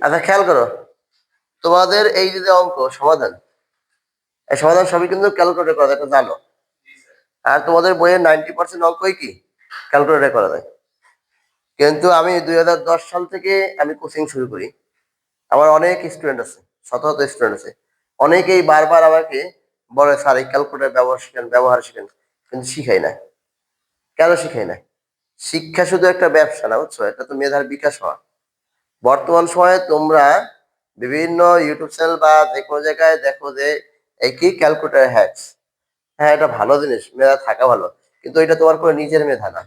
আচ্ছা খেয়াল করো, তোমাদের এই যে যে অঙ্ক সমাধান, এই সমাধান সবই কিন্তু ক্যালকুলেটর করা যায়, এটা জানো। আর তোমাদের বইয়ের 90% অঙ্কই কি ক্যালকুলেটর করা যায়। কিন্তু আমি 2010 সাল থেকে আমি কোচিং শুরু করি। আমার অনেক স্টুডেন্ট আছে, শত শত স্টুডেন্ট আছে। অনেকেই বারবার আমাকে বলে স্যার এই ক্যালকুলেটর ব্যবহার শিখেন, কিন্তু শিখাই না। কেন শিখাই না? শিক্ষা শুধু একটা ব্যবসা না, বুঝছো, এটা তো মেধার বিকাশ হওয়া। বর্তমান সময়ে তোমরা বিভিন্ন ইউটিউব চ্যানেল বা যে কোনো জায়গায় দেখো যে এই কি ক্যালকুলেটর হ্যাকস। হ্যাঁ, এটা ভালো জিনিস, মেধা থাকা ভালো, কিন্তু এটা তোমার কোনো নিজের মেধা না।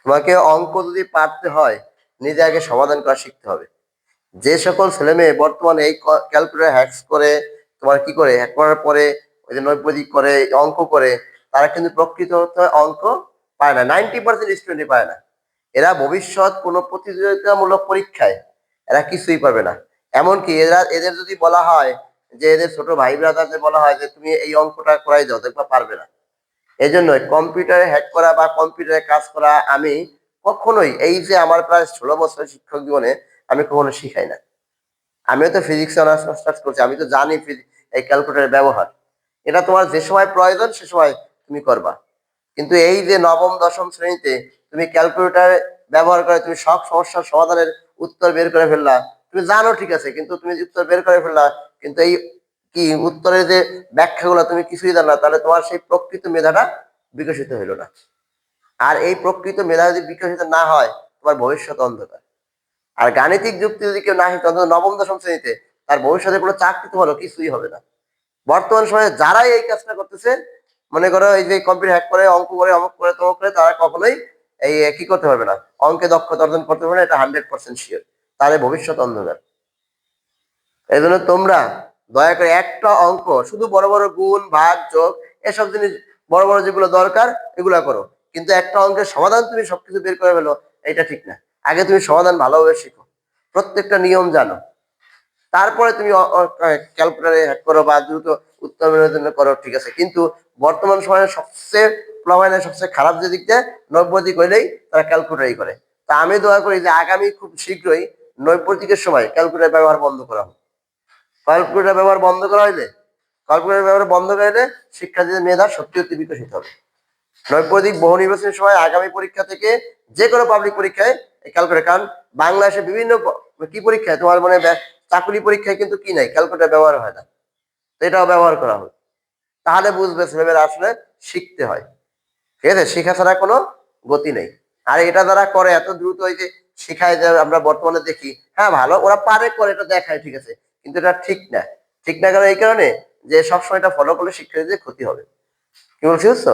তোমাকে অঙ্ক যদি পারতে হয়, নিজে আগে সমাধান করা শিখতে হবে। যে সকল ছেলে মেয়ে বর্তমানে এই ক্যালকুলেটর হ্যাকস করে, তোমার কি করে হ্যাক করার পরে ওই যে নৈপদিক করে অঙ্ক করে, তারা কিন্তু প্রকৃত অর্থে অঙ্ক পায় না। 90% স্টুডেন্টই পায় না। এরা ভবিষ্যৎ কোনো প্রতিযোগিতামূলক পরীক্ষায় এরা কিছুই পারবে না। এমনকি এদের যদি বলা হয় যে এদের ছোট ভাই ব্রাদারদের বলা হয় যে তুমি এই অঙ্কটা করাই দাও, দেখবা পারবে না। এই জন্যই কম্পিউটারে হ্যাক করা বা কম্পিউটারে কাজ করা আমি কখনোই, এই যে আমার প্রায় 16 বছর শিক্ষক জীবনে, আমি কখনো শিখাই না। আমিও তো ফিজিক্স অনার্স মাস্টার্স করছি, আমি তো জানি এই ক্যালকুলেটরের ব্যবহার। এটা তোমার যে সময় প্রয়োজন সে সময় তুমি করবা। কিন্তু এই যে নবম দশম শ্রেণীতে তুমি ক্যালকুলেটর ব্যবহার করে তুমি সব সমস্যার সমাধানের উত্তর বের করে ফেললা, তুমি জানো ঠিক আছে, কিন্তু তুমি উত্তর বের করে ফেললা, কিন্তু এই কি উত্তরের যে ব্যাখ্যাগুলো তুমি কিছুই জানো না, তাহলে তোমার সেই প্রকৃত মেধাটা বিকশিত হইলো না। আর এই প্রকৃত মেধা যদি বিকশিত না হয়, তোমার ভবিষ্যৎ অন্ধকার। আর গাণিতিক যুক্তি যদি কেউ না শিখে, অন্তত নবম দশম শ্রেণীতে, তার ভবিষ্যতে কোনো চাকরি তো ভালো কিছুই হবে না। বর্তমান সময়ে যারাই এই কাজটা করতেছে, মনে করো এই যে কম্পিউটার হ্যাক করে অঙ্ক করে অমুক করে তমুক করে, তারা কখনোই এই কি করতে পারবে না, অঙ্কে দক্ষতা অর্জন করতে পারবে না, এটা 100% শিওর। তাহলে ভবিষ্যৎ অন্ধকার। এই জন্য তোমরা দয়া করে একটা অঙ্ক, শুধু বড় বড় গুণ ভাগ যোগ এসব জিনিস বড় বড় যেগুলো দরকার এগুলা করো, কিন্তু একটা অঙ্কের সমাধান তুমি সবকিছু বের করে ফেলো, এটা ঠিক না। আগে তুমি সমাধান ভালোভাবে শিখো, প্রত্যেকটা নিয়ম জানো, তারপরে তুমি ক্যালকুলেটারে হ্যাক করো বা দ্রুত উত্তর মেলানোর জন্য করো, ঠিক আছে। কিন্তু বর্তমান সময়ে সবচেয়ে প্লাবাইনের সবচেয়ে খারাপ যে দিকটা, নৈপদিক হইলেই তারা ক্যালকুলেটারই করে। তা আমি দোয়া করি যে আগামী খুব শীঘ্রই নৈপদিকের সময় ক্যালকুলেটার ব্যবহার বন্ধ করা হোক। ক্যালকুলেটার ব্যবহার বন্ধ করা হইলে, ক্যালকুলেটার ব্যবহার বন্ধ করে হলে শিক্ষার্থীদের মেধা সত্যি সত্যি বিকশিত হবে। নৈপদিক বহু নির্বাচনের সময় আগামী পরীক্ষা থেকে যে কোনো পাবলিক পরীক্ষায় ক্যালকুলেটার, কারণ বাংলাদেশে বিভিন্ন কি পরীক্ষায় তোমার মানে চাকরি পরীক্ষায় কিন্তু কি নাই, ক্যালকুলেটার ব্যবহার হয় না। তো এটাও ব্যবহার করা হবে, তাহলে বুঝবে ছেলেমেয়েরা আসলে শিখতে হয়। ঠিক আছে, শেখা ছাড়া কোনো গতি নেই। আর এটা যারা করে এত দ্রুত, ওই যে শিখায় যে আমরা বর্তমানে দেখি, হ্যাঁ ভালো ওরা পারে করে, এটা দেখায় ঠিক আছে, কিন্তু এটা ঠিক না। ঠিক না কারণ এই কারণে যে সবসময় এটা ফলো করলে শিক্ষার্থীদের ক্ষতি হবে। কি বলছি বুঝছো?